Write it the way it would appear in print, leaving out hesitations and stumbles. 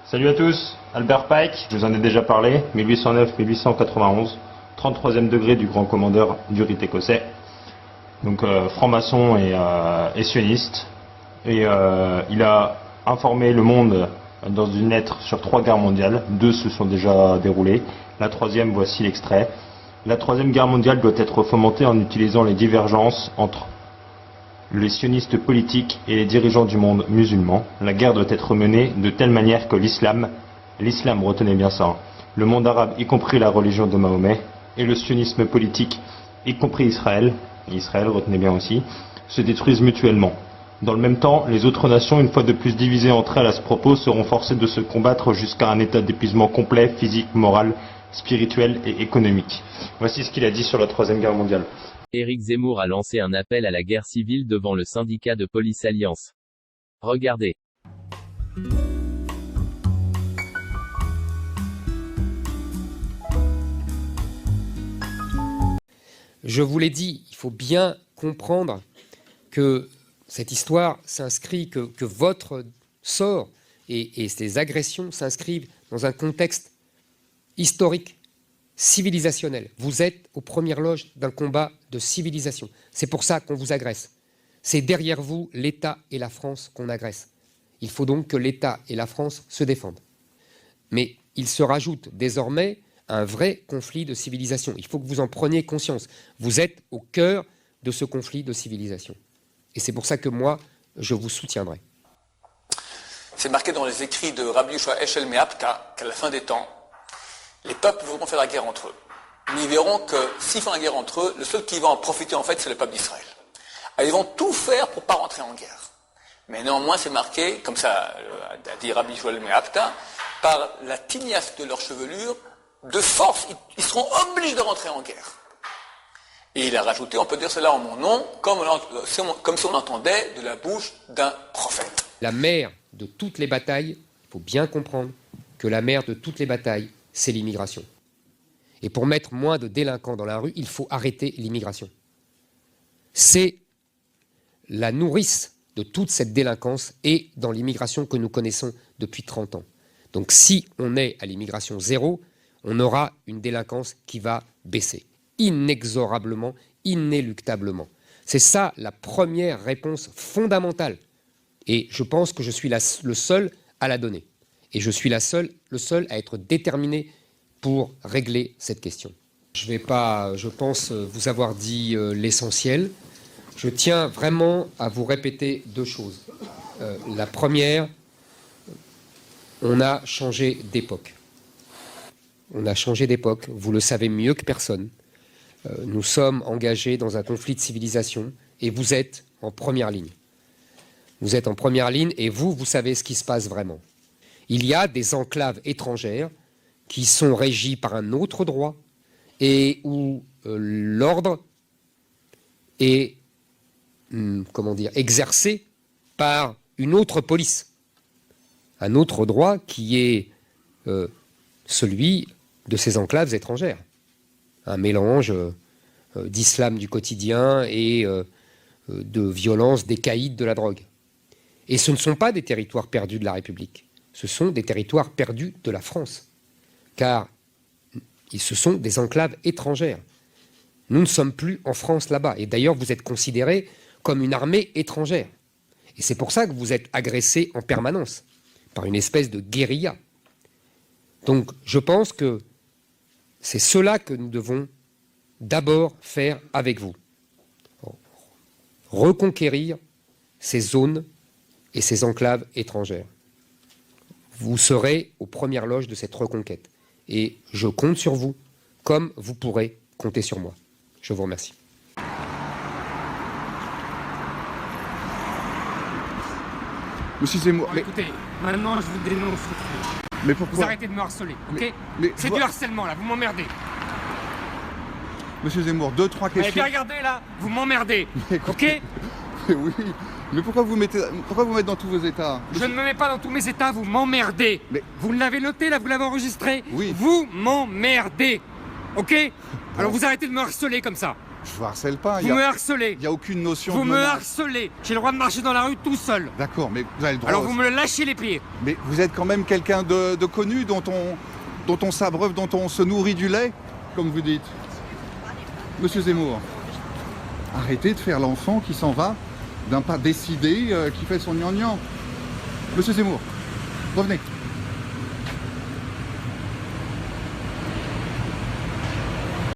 Salut à tous, Albert Pike, je vous en ai déjà parlé, 1809-1891, 33e degré du grand commandeur du rite écossais, donc franc-maçon et sioniste, et il a informé le monde dans une lettre sur 3 guerres mondiales, 2 se sont déjà déroulées, la 3e, voici l'extrait. La 3e guerre mondiale doit être fomentée en utilisant les divergences entre les sionistes politiques et les dirigeants du monde musulman. La guerre doit être menée de telle manière que l'islam, retenez bien ça, le monde arabe, y compris la religion de Mahomet, et le sionisme politique, y compris Israël, retenez bien aussi, se détruisent mutuellement. Dans le même temps, les autres nations, une fois de plus divisées entre elles à ce propos, seront forcées de se combattre jusqu'à un état d'épuisement complet, physique, moral, spirituel et économique. Voici ce qu'il a dit sur la 3e guerre mondiale. Éric Zemmour a lancé un appel à la guerre civile devant le syndicat de police Alliance. Regardez. Je vous l'ai dit, il faut bien comprendre que cette histoire s'inscrit, que votre sort et ces agressions s'inscrivent dans un contexte historique, civilisationnel. Vous êtes aux premières loges d'un combat de civilisation. C'est pour ça qu'on vous agresse. C'est derrière vous l'État et la France qu'on agresse. Il faut donc que l'État et la France se défendent. Mais il se rajoute désormais un vrai conflit de civilisation. Il faut que vous en preniez conscience. Vous êtes au cœur de ce conflit de civilisation. Et c'est pour ça que moi, je vous soutiendrai. C'est marqué dans les écrits de Rabbi Yoshua Eshel Meapta qu'à la fin des temps, les peuples voudront faire la guerre entre eux. Mais ils verront que s'ils font la guerre entre eux, le seul qui va en profiter en fait, c'est le peuple d'Israël. Alors, ils vont tout faire pour ne pas rentrer en guerre. Mais néanmoins, c'est marqué, comme ça a dit Rabbi Yoshua Meapta, par la tignasse de leur chevelure, de force, ils seront obligés de rentrer en guerre. Et il a rajouté, on peut dire cela en mon nom, comme si on entendait de la bouche d'un prophète. La mère de toutes les batailles, il faut bien comprendre que la mère de toutes les batailles, c'est l'immigration. Et pour mettre moins de délinquants dans la rue, il faut arrêter l'immigration. C'est la nourrice de toute cette délinquance et dans l'immigration que nous connaissons depuis 30 ans. Donc si on est à l'immigration zéro, on aura une délinquance qui va baisser, inexorablement, inéluctablement. C'est ça la première réponse fondamentale. Et je pense que je suis le seul à la donner. Et je suis le seul à être déterminé pour régler cette question. Je ne vais pas, je pense, vous avoir dit l'essentiel. Je tiens vraiment à vous répéter 2 choses. La première, on a changé d'époque. On a changé d'époque, vous le savez mieux que personne. Nous sommes engagés dans un conflit de civilisation et vous êtes en première ligne. Vous êtes en première ligne et vous savez ce qui se passe vraiment. Il y a des enclaves étrangères qui sont régies par un autre droit et où l'ordre est exercé par une autre police. Un autre droit qui est celui de ces enclaves étrangères. Un mélange d'islam du quotidien et de violence des caïds de la drogue. Et ce ne sont pas des territoires perdus de la République. Ce sont des territoires perdus de la France, car ce sont des enclaves étrangères. Nous ne sommes plus en France là-bas, et d'ailleurs vous êtes considérés comme une armée étrangère. Et c'est pour ça que vous êtes agressés en permanence, par une espèce de guérilla. Donc je pense que c'est cela que nous devons d'abord faire avec vous. Reconquérir ces zones et ces enclaves étrangères. Vous serez aux premières loges de cette reconquête. Et je compte sur vous, comme vous pourrez compter sur moi. Je vous remercie. Monsieur Zemmour, mais... Écoutez, maintenant je vous dénonce. Mais pourquoi? Vous arrêtez de me harceler, ok? C'est du harcèlement là, vous m'emmerdez. Monsieur Zemmour, 2-3 questions. Mais regardez là, vous m'emmerdez, ok? Oui, mais pourquoi vous mettez dans tous vos états? Je ne me mets pas dans tous mes états, vous m'emmerdez. Mais... Vous l'avez noté là, vous l'avez enregistré? Oui. Vous m'emmerdez, ok? Alors vous arrêtez de me harceler comme ça. Je vous harcèle pas. Vous me harcelez. Il n'y a aucune notion Vous de me menace. harcelez. J'ai le droit de marcher dans la rue tout seul. D'accord, mais vous avez le droit. Alors vous me lâchez les pieds. Mais vous êtes quand même quelqu'un de connu, dont on s'abreuve, dont on se nourrit du lait, comme vous dites. Monsieur Zemmour, arrêtez de faire l'enfant qui s'en va d'un pas décidé, qui fait son gnangnan. Monsieur Zemmour, revenez.